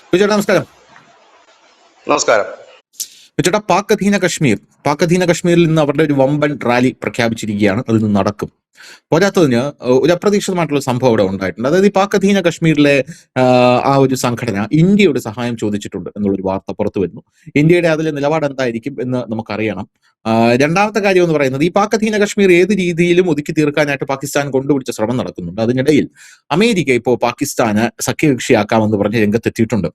ചേട്ടാ നമസ്കാരം. നമസ്കാരം. ചേട്ടാ, പാക് അധീന കശ്മീരിൽ നിന്ന് അവരുടെ ഒരു വമ്പൻ റാലി പ്രഖ്യാപിച്ചിരിക്കുകയാണ്. അതിൽ നിന്ന് നടക്കും. പോരാത്തതിന് ഒരു അപ്രതീക്ഷിതമായിട്ടുള്ള സംഭവം അവിടെ ഉണ്ടായിട്ടുണ്ട്. അതായത് ഈ പാക് അധീന കശ്മീരിലെ ആ ഒരു സംഘടന ഇന്ത്യയുടെ സഹായം ചോദിച്ചിട്ടുണ്ട് എന്നുള്ളൊരു വാർത്ത പുറത്തു വരുന്നു. ഇന്ത്യയുടെ അതിലെ നിലപാട് എന്തായിരിക്കും എന്ന് നമുക്കറിയണം. രണ്ടാമത്തെ കാര്യം എന്ന് പറയുന്നത്, ഈ പാക് അധീന കശ്മീർ ഏത് രീതിയിലും ഒതുക്കി തീർക്കാനായിട്ട് പാകിസ്ഥാൻ കൊണ്ടുപിടിച്ച ശ്രമം നടക്കുന്നുണ്ട്. അതിനിടയിൽ അമേരിക്ക ഇപ്പോൾ പാകിസ്ഥാന് സഖ്യകക്ഷിയാക്കാമെന്ന് പറഞ്ഞ് രംഗത്തെത്തിയിട്ടുണ്ട്.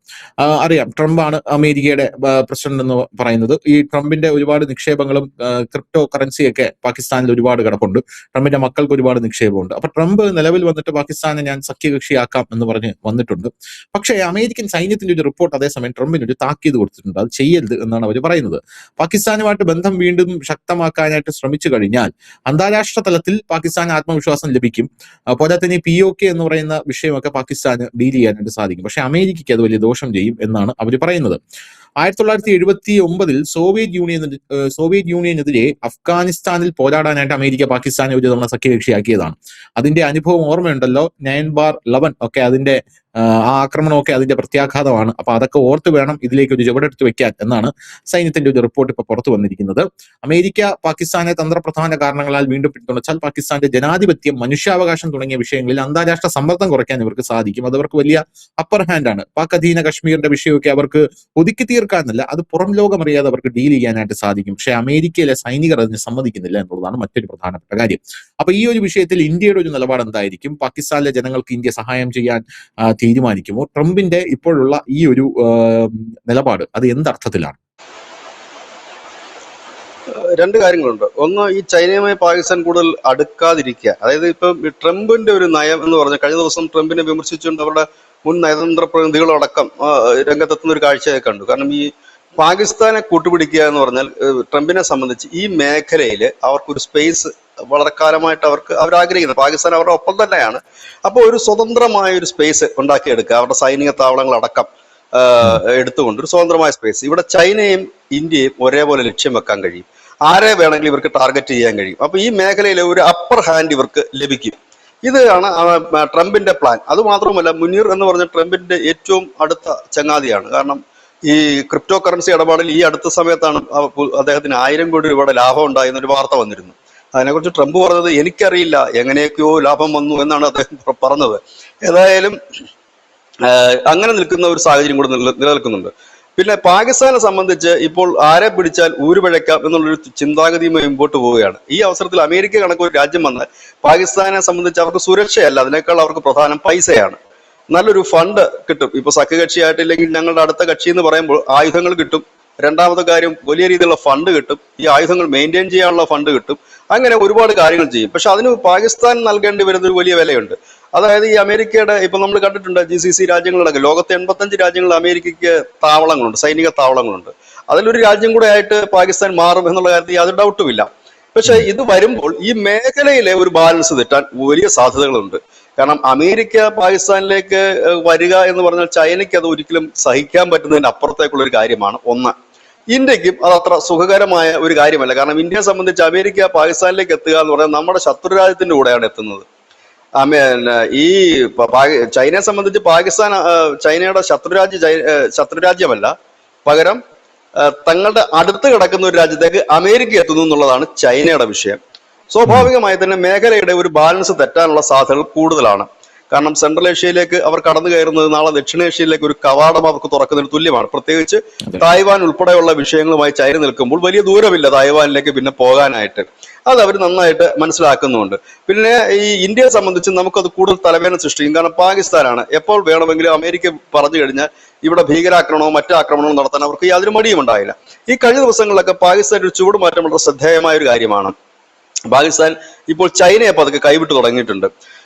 അറിയാം, ട്രംപാണ് അമേരിക്കയുടെ പ്രസിഡന്റ് എന്ന് പറയുന്നത്. ഈ ട്രംപിന്റെ ഒരുപാട് നിക്ഷേപങ്ങളും ക്രിപ്റ്റോ കറൻസിയൊക്കെ പാകിസ്ഥാനിൽ ഒരുപാട് കിടപ്പുണ്ട്. ട്രംപിന്റെ മക്കൾക്ക് ഒരുപാട് നിക്ഷേപമുണ്ട്. അപ്പൊ ട്രംപ് നിലവിൽ വന്നിട്ട് പാകിസ്ഥാനെ ഞാൻ സഖ്യകക്ഷിയാക്കാം എന്ന് പറഞ്ഞ് വന്നിട്ടുണ്ട്. പക്ഷേ അമേരിക്കൻ സൈന്യത്തിന്റെ ഒരു റിപ്പോർട്ട് അതേസമയം ട്രംപിന് ഒരു താക്കീത് കൊടുത്തിട്ടുണ്ട്. അത് ചെയ്യരുത് എന്നാണ് അവർ പറയുന്നത്. പാകിസ്ഥാനുമായിട്ട് ബന്ധം വീണ്ടും ശക്തമാക്കാനായിട്ട് ശ്രമിച്ചു കഴിഞ്ഞാൽ അന്താരാഷ്ട്ര തലത്തിൽ പാകിസ്ഥാന് ആത്മവിശ്വാസം ലഭിക്കും. പോരാത്തതിന് POK എന്ന് പറയുന്ന വിഷയമൊക്കെ പാകിസ്ഥാന് ഡീൽ ചെയ്യാനായിട്ട് സാധിക്കും. പക്ഷെ അമേരിക്കയ്ക്ക് അത് വലിയ ദോഷം ചെയ്യും എന്നാണ് അവർ പറയുന്നത്. 1979 സോവിയറ്റ് യൂണിയനെതിരെ അഫ്ഗാനിസ്ഥാനിൽ പോരാടാനായിട്ട് അമേരിക്ക പാകിസ്ഥാനെ ഒരു തവണ സഖ്യകക്ഷിയാക്കിയതാണ്. അതിന്റെ അനുഭവം ഓർമ്മയുണ്ടല്ലോ. 9/11 ഒക്കെ അതിന്റെ ആ ആക്രമണമൊക്കെ അതിന്റെ പ്രത്യാഘാതമാണ്. അപ്പൊ അതൊക്കെ ഓർത്ത് വേണം ഇതിലേക്ക് ഒരു ചുവടെടുത്ത് വെക്കാൻ എന്നാണ് സൈന്യത്തിന്റെ ഒരു റിപ്പോർട്ട് ഇപ്പൊ പുറത്തു വന്നിരിക്കുന്നത്. അമേരിക്ക പാകിസ്ഥാനെ തന്ത്രപ്രധാന കാരണങ്ങളാൽ വീണ്ടും പിന്തുണച്ചാൽ പാകിസ്ഥാന്റെ ജനാധിപത്യം, മനുഷ്യാവകാശം തുടങ്ങിയ വിഷയങ്ങളിൽ അന്താരാഷ്ട്ര സമ്മർദ്ദം കുറയ്ക്കാൻ ഇവർക്ക് സാധിക്കും. അത് അവർക്ക് വലിയ അപ്പർ ഹാൻഡ് ആണ്. പാക് അധീന കശ്മീരിന്റെ വിഷയമൊക്കെ അവർക്ക് ഒതുക്കി തീർക്കാനല്ല, അത് പുറം ലോകം അറിയാതെ അവർക്ക് ഡീൽ ചെയ്യാനായിട്ട് സാധിക്കും. പക്ഷേ അമേരിക്കയിലെ സൈനികർ അതിന് സമ്മതിക്കുന്നില്ല എന്നുള്ളതാണ് മറ്റൊരു പ്രധാനപ്പെട്ട കാര്യം. അപ്പൊ ഈ ഒരു വിഷയത്തിൽ ഇന്ത്യയുടെ ഒരു നിലപാട് എന്തായിരിക്കും? പാകിസ്ഥാനിലെ ജനങ്ങൾക്ക് ഇന്ത്യ സഹായം ചെയ്യാൻ തീരുമാനിക്കുമോ? ട്രംപിന്റെ ഇപ്പോഴുള്ള ഈ ഒരു നിലപാട് അത് എന്തർത്ഥത്തിലാണ്? രണ്ട് കാര്യങ്ങളുണ്ട്. ഒന്ന്, ഈ ചൈനയുമായി പാകിസ്ഥാൻ കൂടുതൽ അടുക്കാതിരിക്കുക. അതായത് ഇപ്പം ട്രംപിന്റെ ഒരു നയം എന്ന് പറഞ്ഞാൽ, കഴിഞ്ഞ ദിവസം ട്രംപിനെ വിമർശിച്ചുകൊണ്ട് അവരുടെ മുൻ നയതന്ത്ര പ്രതിനിധികളടക്കം രംഗത്തെത്തുന്ന ഒരു കാഴ്ചയൊക്കെ കണ്ടു. കാരണം ഈ പാകിസ്ഥാനെ കൂട്ടുപിടിക്കുക എന്ന് പറഞ്ഞാൽ ട്രംപിനെ സംബന്ധിച്ച് ഈ മേഖലയിൽ അവർക്കൊരു സ്പേസ് വളരെ കാലമായിട്ട് അവർ ആഗ്രഹിക്കുന്നത്. പാകിസ്ഥാൻ അവരുടെ ഒപ്പം തന്നെയാണ്. അപ്പോൾ ഒരു സ്വതന്ത്രമായ ഒരു സ്പേസ് ഉണ്ടാക്കിയെടുക്കുക, അവരുടെ സൈനിക താവളങ്ങളടക്കം എടുത്തുകൊണ്ട് ഒരു സ്വതന്ത്രമായ സ്പേസ്. ഇവിടെ ചൈനയും ഇന്ത്യയും ഒരേപോലെ ലക്ഷ്യം വെക്കാൻ കഴിയും. ആരെ വേണമെങ്കിലും ഇവർക്ക് ടാർഗറ്റ് ചെയ്യാൻ കഴിയും. അപ്പൊ ഈ മേഖലയിൽ ഒരു അപ്പർ ഹാൻഡ് ഇവർക്ക് ലഭിക്കും. ഇതാണ് ട്രംപിന്റെ പ്ലാൻ. അതുമാത്രമല്ല, മുനീർ എന്ന് പറഞ്ഞ ട്രംപിന്റെ ഏറ്റവും അടുത്ത ചങ്ങാതിയാണ്. കാരണം ഈ ക്രിപ്റ്റോ കറൻസി ഇടപാടിൽ ഈ അടുത്ത സമയത്താണ് അദ്ദേഹത്തിന് 1000 കോടി രൂപയുടെ ലാഭം ഉണ്ടായെന്നൊരു വാർത്ത വന്നിരുന്നു. അതിനെക്കുറിച്ച് ട്രംപ് പറഞ്ഞത് എനിക്കറിയില്ല, എങ്ങനെയൊക്കെയോ ലാഭം വന്നു എന്നാണ് അദ്ദേഹം പറഞ്ഞത്. ഏതായാലും അങ്ങനെ നിൽക്കുന്ന ഒരു സാഹചര്യം കൂടെ നിലനിൽക്കുന്നുണ്ട്. പിന്നെ പാകിസ്ഥാനെ സംബന്ധിച്ച് ഇപ്പോൾ ആരെ പിടിച്ചാൽ ഊരുപിഴയ്ക്കാം എന്നുള്ളൊരു ചിന്താഗതിയുമായി മുമ്പോട്ട് പോവുകയാണ്. ഈ അവസരത്തിൽ അമേരിക്ക കണക്കൊരു രാജ്യം വന്നാൽ പാകിസ്ഥാനെ സംബന്ധിച്ച് അവർക്ക് സുരക്ഷയല്ല, അതിനേക്കാൾ അവർക്ക് പ്രധാനം പൈസയാണ്. നല്ലൊരു ഫണ്ട് കിട്ടും. ഇപ്പൊ സഖ്യകക്ഷിയായിട്ടില്ലെങ്കിൽ ഞങ്ങളുടെ അടുത്ത കക്ഷി എന്ന് പറയുമ്പോൾ ആയുധങ്ങൾ കിട്ടും. രണ്ടാമത്തെ കാര്യം, വലിയ രീതിയിലുള്ള ഫണ്ട് കിട്ടും. ഈ ആയുധങ്ങൾ മെയിൻറ്റെയിൻ ചെയ്യാനുള്ള ഫണ്ട് കിട്ടും. അങ്ങനെ ഒരുപാട് കാര്യങ്ങൾ ചെയ്യും. പക്ഷെ അതിന് പാകിസ്ഥാൻ നൽകേണ്ടി വരുന്ന ഒരു വലിയ വിലയുണ്ട്. അതായത് ഈ അമേരിക്കയുടെ ഇപ്പൊ നമ്മൾ കണ്ടിട്ടുണ്ട്, GCC രാജ്യങ്ങളടക്കം ലോകത്തെ 85 രാജ്യങ്ങളിൽ അമേരിക്കയ്ക്ക് താവളങ്ങളുണ്ട്, സൈനിക താവളങ്ങളുണ്ട്. അതിലൊരു രാജ്യം കൂടെ ആയിട്ട് പാകിസ്ഥാൻ മാറും എന്നുള്ള കാര്യത്തിൽ യാതൊരു ഡൗട്ടുമില്ല. പക്ഷെ ഇത് വരുമ്പോൾ ഈ മേഖലയിലെ ഒരു ബാലൻസ് തെറ്റാൻ വലിയ സാധ്യതകളുണ്ട്. കാരണം അമേരിക്ക പാകിസ്ഥാനിലേക്ക് വരിക എന്ന് പറഞ്ഞാൽ ചൈനയ്ക്ക് അത് ഒരിക്കലും സഹിക്കാൻ പറ്റുന്നതിന് അപ്പുറത്തേക്കുള്ള ഒരു കാര്യമാണ്. ഒന്ന്, ഇന്ത്യക്കും അത് അത്ര സുഖകരമായ ഒരു കാര്യമല്ല. കാരണം ഇന്ത്യയെ സംബന്ധിച്ച് അമേരിക്ക പാകിസ്ഥാനിലേക്ക് എത്തുക എന്ന് പറഞ്ഞാൽ നമ്മുടെ ശത്രുരാജ്യത്തിന്റെ കൂടെയാണ് എത്തുന്നത്. ഈ ചൈനയെ സംബന്ധിച്ച് പാകിസ്ഥാൻ ചൈനയുടെ ശത്രുരാജ്യമല്ല, പകരം തങ്ങളുടെ അടുത്ത് കിടക്കുന്ന ഒരു രാജ്യത്തേക്ക് അമേരിക്ക എത്തുന്നു എന്നുള്ളതാണ് ചൈനയുടെ വിഷയം. സ്വാഭാവികമായി തന്നെ മേഖലയുടെ ഒരു ബാലൻസ് തെറ്റാനുള്ള സാധ്യതകൾ കൂടുതലാണ്. കാരണം സെൻട്രൽ ഏഷ്യയിലേക്ക് അവർ കടന്നു കയറുന്നത് നാളെ ദക്ഷിണേഷ്യയിലേക്ക് ഒരു കവാടം അവർക്ക് തുറക്കുന്നതിന് തുല്യമാണ്. പ്രത്യേകിച്ച് തായ്വാൻ ഉൾപ്പെടെയുള്ള വിഷയങ്ങളുമായി ചൈന നിൽക്കുമ്പോൾ വലിയ ദൂരമില്ല തായ്വാനിലേക്ക് പിന്നെ പോകാനായിട്ട്. അത് അവർ നന്നായിട്ട് മനസ്സിലാക്കുന്നുണ്ട്. പിന്നെ ഈ ഇന്ത്യയെ സംബന്ധിച്ച് നമുക്കത് കൂടുതൽ തലവേദന സൃഷ്ടിക്കും. കാരണം പാകിസ്ഥാനാണ്. എപ്പോൾ വേണമെങ്കിലും അമേരിക്ക പറഞ്ഞു കഴിഞ്ഞാൽ ഇവിടെ ഭീകരാക്രമണമോ മറ്റു ആക്രമണമോ നടത്താൻ അവർക്ക് യാതൊരു മടിയും ഉണ്ടായില്ല. ഈ കഴിഞ്ഞ ദിവസങ്ങളിലൊക്കെ പാകിസ്ഥാൻ ഒരു ചൂടുമാറ്റം വളരെ ശ്രദ്ധേയമായ ഒരു കാര്യമാണ്. പാകിസ്ഥാൻ ഇപ്പോൾ ചൈനയെ പതുക്കെ കൈവിട്ട് തുടങ്ങിയിട്ടുണ്ട്.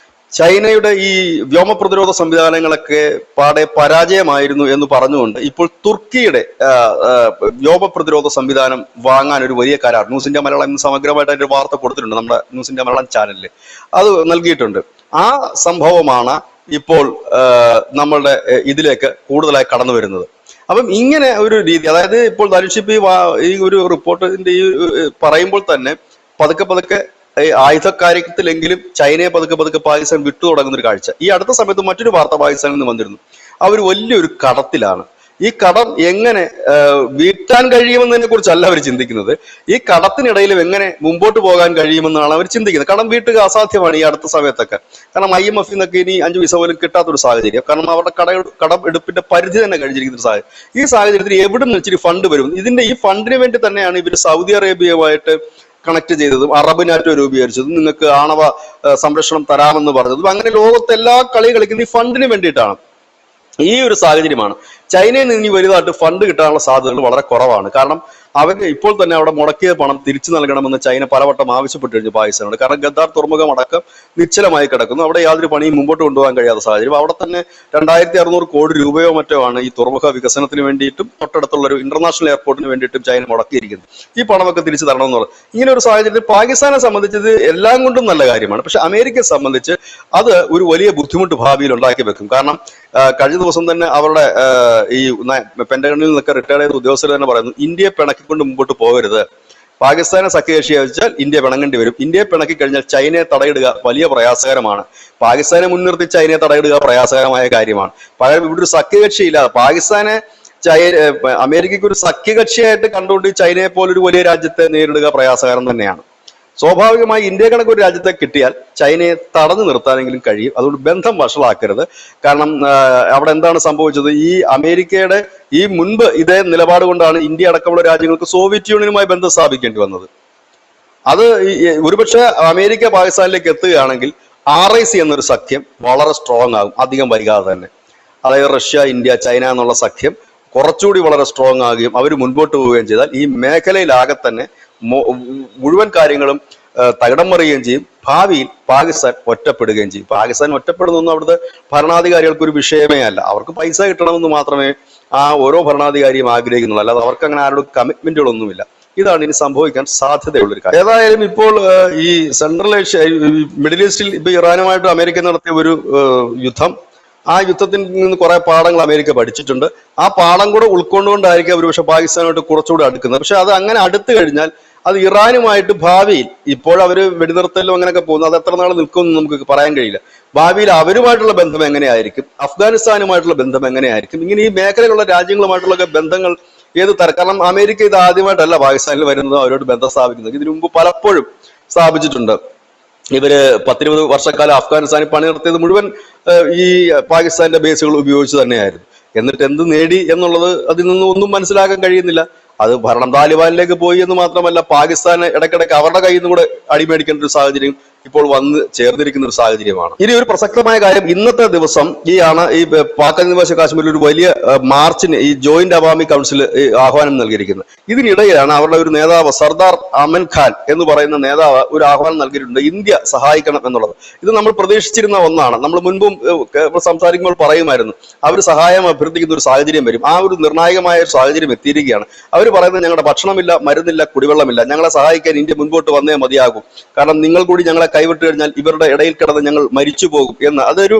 ചൈനയുടെ ഈ വ്യോമ പ്രതിരോധ സംവിധാനങ്ങളൊക്കെ പാടെ പരാജയമായിരുന്നു എന്ന് പറഞ്ഞുകൊണ്ട് ഇപ്പോൾ തുർക്കിയുടെ വ്യോമ പ്രതിരോധ സംവിധാനം വാങ്ങാൻ ഒരു വലിയ കരാർ ന്യൂസ് ഇന്ത്യ മലയാളം ഇന്ന് സമഗ്രമായിട്ട് അതിന്റെ വാർത്ത കൊടുത്തിട്ടുണ്ട്. നമ്മുടെ ന്യൂസ് ഇന്ത്യ മലയാളം ചാനലിൽ അത് നൽകിയിട്ടുണ്ട്. ആ സംഭവമാണ് ഇപ്പോൾ നമ്മളുടെ ഇതിലേക്ക് കൂടുതലായി കടന്നു വരുന്നത്. അപ്പം ഇങ്ങനെ ഒരു രീതി, അതായത് ഇപ്പോൾ ധനുഷിപ്പ് ഈ ഒരു റിപ്പോർട്ടിന്റെ ഈ പറയുമ്പോൾ തന്നെ പതുക്കെ ആയുധക്കാര്യത്തിലെങ്കിലും ചൈനയെ പതുക്കെ പാകിസ്ഥാൻ വിട്ടു തുടങ്ങുന്ന ഒരു കാഴ്ച. ഈ അടുത്ത സമയത്ത് മറ്റൊരു വാർത്ത പാകിസ്ഥാനിൽ നിന്ന് വന്നിരുന്നു. അവർ വലിയൊരു കടത്തിലാണ്. ഈ കടം എങ്ങനെ വീട്ടാൻ കഴിയുമെന്നതിനെ കുറിച്ചല്ല അവർ ചിന്തിക്കുന്നത്. ഈ കടത്തിനിടയിലും എങ്ങനെ മുമ്പോട്ട് പോകാൻ കഴിയുമെന്നാണ് അവർ ചിന്തിക്കുന്നത്. കടം വീട്ടുക അസാധ്യമാണ് ഈ അടുത്ത സമയത്തൊക്കെ. കാരണം IMF നിന്നൊക്കെ ഇനി 5 പൈസ പോലും കിട്ടാത്തൊരു സാഹചര്യം. കാരണം അവരുടെ കടം എടുപ്പിന്റെ പരിധി തന്നെ കഴിഞ്ഞിരിക്കുന്ന ഒരു സാഹചര്യം. ഈ സാഹചര്യത്തിൽ എവിടെ നിന്ന് ഇച്ചിരി ഫണ്ട് വരും? ഈ ഫണ്ടിന് വേണ്ടി തന്നെയാണ് ഇവർ സൗദി അറേബ്യയുമായിട്ട് കണക്ട് ചെയ്തതും അറബ് നാറ്റോ രൂപീകരിച്ചതും നിങ്ങൾക്ക് ആണവ സംരക്ഷണം തരാമെന്ന് പറഞ്ഞതും. അങ്ങനെ ലോകത്തെ എല്ലാ കളി കളിക്കുന്നത് ഈ ഫണ്ടിന് വേണ്ടിയിട്ടാണ്. ഈ ഒരു സാഹചര്യമാണ് ചൈനയിൽ നിന്ന് ഇനി വലുതായിട്ട് ഫണ്ട് കിട്ടാനുള്ള സാധ്യതകൾ വളരെ കുറവാണ്. കാരണം അവർക്ക് ഇപ്പോൾ തന്നെ അവിടെ മുടക്കിയ പണം തിരിച്ചു നൽകണമെന്ന് ചൈന പലവട്ടം ആവശ്യപ്പെട്ടു കഴിഞ്ഞു പാകിസ്ഥാനോട്. കാരണം ഗദ്ദാർ തുറമുഖം അടക്കം നിശ്ചലമായി കിടക്കുന്നു. അവിടെ യാതൊരു പണിയും മുമ്പോട്ട് കൊണ്ടുപോകാൻ കഴിയാത്ത സാഹചര്യം. അവിടെ തന്നെ 2600 കോടി രൂപയോ മറ്റോ ആണ് ഈ തുറമുഖ വികസനത്തിന് വേണ്ടിയിട്ടും തൊട്ടടുത്തുള്ള ഒരു ഇന്റർനാഷണൽ എയർപോർട്ടിന് വേണ്ടിയിട്ടും ചൈന മുടക്കിയിരിക്കുന്നത്. ഈ പണമൊക്കെ തിരിച്ചു തരണമെന്നുള്ളത്. ഇങ്ങനെ ഒരു സാഹചര്യത്തിൽ പാകിസ്ഥാനെ സംബന്ധിച്ചത് എല്ലാം കൊണ്ടും നല്ല കാര്യമാണ്. പക്ഷെ അമേരിക്കയെ സംബന്ധിച്ച് അത് ഒരു വലിയ ബുദ്ധിമുട്ട് ഭാവിയിൽ ഉണ്ടാക്കി വെക്കും. കാരണം കഴിഞ്ഞ ദിവസം തന്നെ അവരുടെ ഈ പെന്റഗണിൽ നിന്നൊക്കെ റിട്ടയർ ചെയ്ത ഉദ്യോഗസ്ഥർ തന്നെ പറയുന്നു, ഇന്ത്യയെ പിണക്കിക്കൊണ്ട് മുമ്പോട്ട് പോകരുത്. പാകിസ്ഥാനെ സഖ്യകക്ഷിയെ വെച്ചാൽ ഇന്ത്യ പിണങ്ങേണ്ടി വരും. ഇന്ത്യയെ പിണക്കി കഴിഞ്ഞാൽ ചൈനയെ തടയിടുക വലിയ പ്രയാസകരമാണ്. പാകിസ്ഥാനെ മുൻനിർത്തി ചൈനയെ തടയിടുക പ്രയാസകരമായ കാര്യമാണ്. പകരം ഇവിടെ ഒരു സഖ്യകക്ഷിയില്ലാതെ പാകിസ്ഥാനെ അമേരിക്കയ്ക്ക് ഒരു സഖ്യകക്ഷിയായിട്ട് കണ്ടുകൊണ്ട് ചൈനയെ പോലൊരു വലിയ രാജ്യത്തെ നേരിടുക പ്രയാസകരം തന്നെയാണ്. സ്വാഭാവികമായി ഇന്ത്യ കണക്ക് ഒരു രാജ്യത്തെ കിട്ടിയാൽ ചൈനയെ തടഞ്ഞു നിർത്താനെങ്കിലും കഴിയും. അതുകൊണ്ട് ബന്ധം വഷളാക്കരുത്. കാരണം അവിടെ എന്താണ് സംഭവിച്ചത്? ഈ അമേരിക്കയുടെ ഈ മുൻപ് ഇതേ നിലപാട് കൊണ്ടാണ് ഇന്ത്യ അടക്കമുള്ള രാജ്യങ്ങൾക്ക് സോവിയറ്റ് യൂണിയനുമായി ബന്ധം സ്ഥാപിക്കേണ്ടി വന്നത്. അത് ഒരുപക്ഷെ അമേരിക്ക പാകിസ്ഥാനിലേക്ക് എത്തുകയാണെങ്കിൽ RIC എന്നൊരു സഖ്യം വളരെ സ്ട്രോങ് ആകും അധികം വൈകാതെ തന്നെ. അതായത് റഷ്യ, ഇന്ത്യ, ചൈന എന്നുള്ള സഖ്യം കുറച്ചുകൂടി വളരെ സ്ട്രോങ് ആകുകയും അവർ മുൻപോട്ട് പോവുകയും ചെയ്താൽ ഈ മേഖലയിലാകെ തന്നെ മുഴുവൻ കാര്യങ്ങളും തകിടം മറിയുകയും ചെയ്യും. ഭാവിയിൽ പാകിസ്ഥാൻ ഒറ്റപ്പെടുകയും ചെയ്യും. പാകിസ്ഥാൻ ഒറ്റപ്പെടുന്നൊന്നും അവിടുത്തെ ഭരണാധികാരികൾക്ക് ഒരു വിഷയമേ അല്ല. അവർക്ക് പൈസ കിട്ടണമെന്ന് മാത്രമേ ഓരോ ഭരണാധികാരിയും ആഗ്രഹിക്കുന്നുള്ളൂ. അല്ലാതെ അവർക്ക് അങ്ങനെ ആരുടെ കമ്മിറ്റ്മെന്റുകളൊന്നുമില്ല. ഇതാണ് ഇനി സംഭവിക്കാൻ സാധ്യതയുള്ളൊരു കാര്യം. ഏതായാലും ഇപ്പോൾ ഈ സെൻട്രൽ ഏഷ്യ, മിഡിൽ ഈസ്റ്റിൽ ഇപ്പൊ ഇറാനുമായിട്ട് അമേരിക്ക നടത്തിയ ഒരു യുദ്ധം, ആ യുദ്ധത്തിൽ നിന്ന് കുറെ പാഠങ്ങൾ അമേരിക്ക പഠിച്ചിട്ടുണ്ട്. ആ പാഠം കൂടെ ഉൾക്കൊണ്ടുകൊണ്ടായിരിക്കും അവർ പക്ഷെ പാകിസ്ഥാനുമായിട്ട് കുറച്ചുകൂടി അടുക്കുന്നത്. പക്ഷെ അത് അങ്ങനെ അടുത്തു കഴിഞ്ഞാൽ അത് ഇറാനുമായിട്ട് ഭാവിയിൽ, ഇപ്പോൾ അവർ വെടിനിർത്തലും അങ്ങനെയൊക്കെ പോകുന്നു, അത് എത്ര നാൾ നിൽക്കുമെന്ന് നമുക്ക് പറയാൻ കഴിയില്ല. ഭാവിയിൽ അവരുമായിട്ടുള്ള ബന്ധം എങ്ങനെയായിരിക്കും, അഫ്ഗാനിസ്ഥാനുമായിട്ടുള്ള ബന്ധം എങ്ങനെയായിരിക്കും, ഇങ്ങനെ ഈ മേഖലയിലുള്ള രാജ്യങ്ങളുമായിട്ടുള്ള ബന്ധങ്ങൾ ഏത് തരം. കാരണം അമേരിക്ക ഇത് ആദ്യമായിട്ടല്ല പാകിസ്ഥാനിൽ വരുന്നത്, അവരോട് ബന്ധം സ്ഥാപിക്കുന്നത്. ഇതിനു മുമ്പ് പലപ്പോഴും സ്ഥാപിച്ചിട്ടുണ്ട്. ഇവര് 10-20 വർഷക്കാലം അഫ്ഗാനിസ്ഥാനിൽ പണി നടത്തിയത് മുഴുവൻ ഈ പാകിസ്ഥാന്റെ ബേസുകൾ ഉപയോഗിച്ച് തന്നെയായിരുന്നു. എന്നിട്ട് എന്ത് നേടി എന്നുള്ളത് അതിൽ നിന്ന് ഒന്നും മനസ്സിലാക്കാൻ കഴിയുന്നില്ല. അത് ഭരണം താലിബാനിലേക്ക് പോയി എന്ന് മാത്രമല്ല, പാകിസ്ഥാന് ഇടയ്ക്കിടയ്ക്ക് അവരുടെ കയ്യിൽ നിന്ന് കൂടെ അടിമേടിക്കേണ്ട ഒരു സാഹചര്യം ഇപ്പോൾ വന്ന് ചേർന്നിരിക്കുന്ന ഒരു സാഹചര്യമാണ്. ഇനി ഒരു പ്രസക്തമായ കാര്യം, ഇന്നത്തെ ദിവസം ഈ പാക് അധിനിവേശ കാശ്മീരിൽ ഒരു വലിയ മാർച്ചിന് ഈ ജോയിന്റ് അവാമി കൗൺസിൽ ആഹ്വാനം നൽകിയിരിക്കുന്നത്. ഇതിനിടയിലാണ് അവരുടെ ഒരു നേതാവ് സർദാർ അമൻ ഖാൻ എന്ന് പറയുന്ന നേതാവ് ഒരു ആഹ്വാനം നൽകിയിട്ടുണ്ട്, ഇന്ത്യ സഹായിക്കണം എന്നുള്ളത്. ഇത് നമ്മൾ പ്രതീക്ഷിച്ചിരുന്ന ഒന്നാണ്. നമ്മൾ മുൻപും സംസാരിക്കുമ്പോൾ പറയുമായിരുന്നു അവർ സഹായം അഭ്യർത്ഥിക്കുന്ന ഒരു സാഹചര്യം വരും. ആ ഒരു നിർണായകമായ ഒരു സാഹചര്യം എത്തിയിരിക്കുകയാണ്. അവർ പറയുന്നത് ഞങ്ങളുടെ ഭക്ഷണമില്ല, മരുന്നില്ല, കുടിവെള്ളമില്ല, ഞങ്ങളെ സഹായിക്കാൻ ഇന്ത്യ മുൻപോട്ട് വന്നേ മതിയാകും. കാരണം നിങ്ങൾ കൂടി ഞങ്ങളെ കൈവിട്ട് കഴിഞ്ഞാൽ ഇവരുടെ ഇടയിൽ കിടന്ന് ഞങ്ങൾ മരിച്ചു പോകും എന്ന്. അതൊരു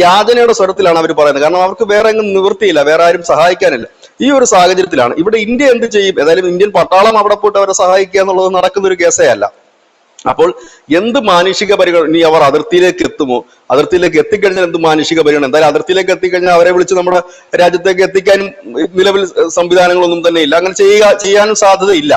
യാതനയുടെ സ്വരത്തിലാണ് അവർ പറയുന്നത്. കാരണം അവർക്ക് വേറെ എങ്ങും നിവൃത്തിയില്ല, വേറെ ആരും സഹായിക്കാനില്ല. ഈ ഒരു സാഹചര്യത്തിലാണ് ഇവിടെ ഇന്ത്യ എന്ത് ചെയ്യും? ഏതായാലും ഇന്ത്യൻ പട്ടാളം അവിടെ പോയിട്ട് അവരെ സഹായിക്കുക എന്നുള്ളത് നടക്കുന്ന ഒരു കേസേ അല്ല. അപ്പോൾ എന്ത് മാനുഷിക പരിഗണന, ഇനി അവർ അതിർത്തിയിലേക്ക് എത്തുമോ? അതിർത്തിയിലേക്ക് എത്തിക്കഴിഞ്ഞാൽ എന്ത് മാനുഷിക പരിഗണന? എന്തായാലും അതിർത്തിയിലേക്ക് എത്തിക്കഴിഞ്ഞാൽ അവരെ വിളിച്ച് നമ്മുടെ രാജ്യത്തേക്ക് എത്തിക്കാനും നിലവിൽ സംവിധാനങ്ങളൊന്നും തന്നെ ഇല്ല. അങ്ങനെ ചെയ്യാനും സാധ്യതയില്ല.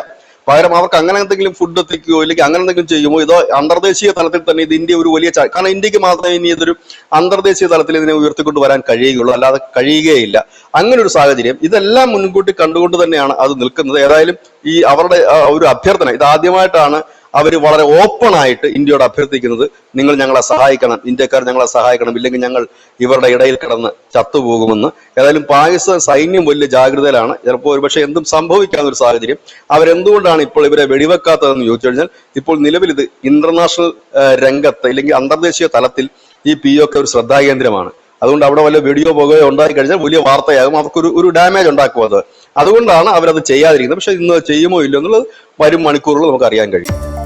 പകരം അവർക്ക് അങ്ങനെ എന്തെങ്കിലും ഫുഡ് എത്തിക്കുകയോ ഇല്ലെങ്കിൽ അങ്ങനെ എന്തെങ്കിലും ചെയ്യുമോ? ഇതോ അന്തർദേശീയ തലത്തിൽ തന്നെ ഇത് ഇന്ത്യ ഒരു വലിയ കാരണം ഇന്ത്യക്ക് മാത്രമേ ഇനി ഇതൊരു അന്തർദേശീയ തലത്തിൽ ഇതിനെ ഉയർത്തിക്കൊണ്ട് വരാൻ കഴിയുകയുള്ളൂ, അല്ലാതെ കഴിയുകയില്ല. അങ്ങനെ ഒരു സാഹചര്യം ഇതെല്ലാം മുൻകൂട്ടി കണ്ടുകൊണ്ട് തന്നെയാണ് അത് നിൽക്കുന്നത്. ഏതായാലും ഈ അവരുടെ ഒരു അഭ്യർത്ഥന ഇതാദ്യമായിട്ടാണ് അവർ വളരെ ഓപ്പൺ ആയിട്ട് ഇന്ത്യയോട് അഭ്യർത്ഥിക്കുന്നത്, നിങ്ങൾ ഞങ്ങളെ സഹായിക്കണം, ഇന്ത്യക്കാർ ഞങ്ങളെ സഹായിക്കണം, ഇല്ലെങ്കിൽ ഞങ്ങൾ ഇവരുടെ ഇടയിൽ കിടന്ന് ചത്തുപോകുമെന്ന്. ഏതായാലും പാകിസ്ഥാൻ സൈന്യം വലിയ ജാഗ്രതയിലാണ്. ചിലപ്പോൾ ഒരുപക്ഷെ എന്തും സംഭവിക്കാവുന്ന ഒരു സാഹചര്യം. അവരെന്തുകൊണ്ടാണ് ഇപ്പോൾ ഇവരെ വെടിവെക്കാത്തതെന്ന് ചോദിച്ചു കഴിഞ്ഞാൽ, ഇപ്പോൾ നിലവിൽ ഇത് ഇന്റർനാഷണൽ രംഗത്ത് അല്ലെങ്കിൽ അന്തർദേശീയ തലത്തിൽ ഈ POK ഒരു ശ്രദ്ധാകേന്ദ്രമാണ്. അതുകൊണ്ട് അവിടെ വല്ല വീഡിയോ പോകുകയോ ഉണ്ടായി കഴിഞ്ഞാൽ വലിയ വാർത്തയാകും, അവർക്കൊരു ഡാമേജ് ഉണ്ടാക്കും. അതുകൊണ്ടാണ് അവരത് ചെയ്യാതിരിക്കുന്നത്. പക്ഷെ ഇന്ന് ചെയ്യുമോ ഇല്ലയോ എന്നുള്ളത് വരും മണിക്കൂറുകൾ നമുക്ക് അറിയാൻ കഴിയും.